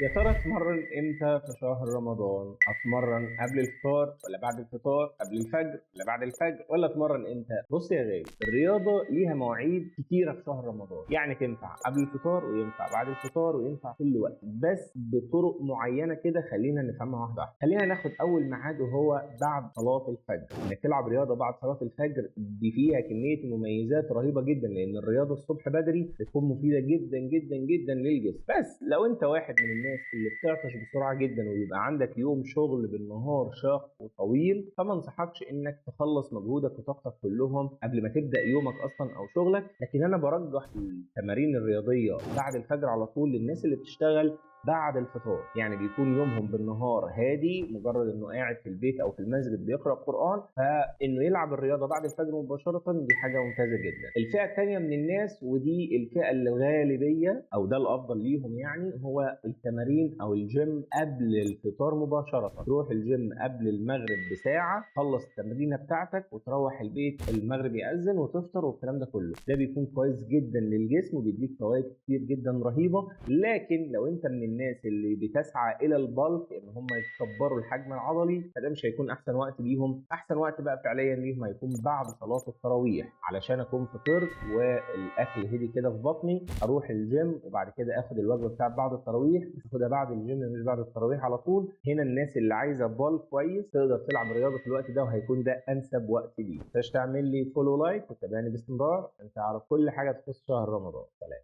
يا ترى اتمرن امتى في شهر رمضان؟ اتمرن قبل الفطار ولا بعد الفطار؟ قبل الفجر ولا بعد الفجر؟ ولا اتمرن امتى؟ بص يا غالي، الرياضه ليها مواعيد كتيره في شهر رمضان، يعني تنفع قبل الفطار وينفع بعد الفطار وينفع كل وقت، بس بطرق معينه كده. خلينا نفهمها واحده واحده. خلينا ناخد اول ميعاد وهو بعد صلاه الفجر. انك تلعب رياضه بعد صلاه الفجر دي فيها كميه مميزات رهيبه جدا، لان الرياضه الصبح بدري بتكون مفيده جدا جدا جدا للجسم. بس لو انت واحد من الناس اللي بتعطش بسرعه جدا ويبقى عندك يوم شغل بالنهار شاق وطويل، فما انصحكش انك تخلص مجهودك وطاقتك كلهم قبل ما تبدا يومك اصلا او شغلك. لكن انا برجح التمارين الرياضيه بعد الفجر على طول للناس اللي بتشتغل بعد الفطار، يعني بيكون يومهم بالنهار هادي، مجرد انه قاعد في البيت او في المسجد بيقرا قران، فانه يلعب الرياضه بعد الفجر مباشره دي حاجه ممتازه جدا. الفئه الثانيه من الناس، ودي الفئه الغالبيه او ده الافضل ليهم، يعني هو التمارين او الجيم قبل الفطار مباشره. تروح الجيم قبل المغرب بساعه، تخلص التمرينه بتاعتك وتروح البيت المغرب يأذن وتفطر والكلام ده كله. ده بيكون كويس جدا للجسم وبيديك فوائد كتير جدا رهيبه. لكن لو انت من الناس اللي بتسعى الى البلك، ان هم يكبروا الحجم العضلي، فده مش هيكون احسن وقت ليهم. احسن وقت بقى فعليا ليهم هيكون بعد صلاه التراويح، علشان اكون فطرت والاكل هدي كده في بطني، اروح الجيم وبعد كده اخد الوجبه بتاعت بعد التراويح، بس اخدها بعد الجيم مش بعد التراويح على طول. هنا الناس اللي عايزه بالك كويس تقدر تلعب رياضه في الوقت ده، وهيكون ده انسب وقت ليك. مش تعمل لي فولو لايك وتابعني باستمرار، انت تعرف كل حاجه تخص شهر رمضان. سلام.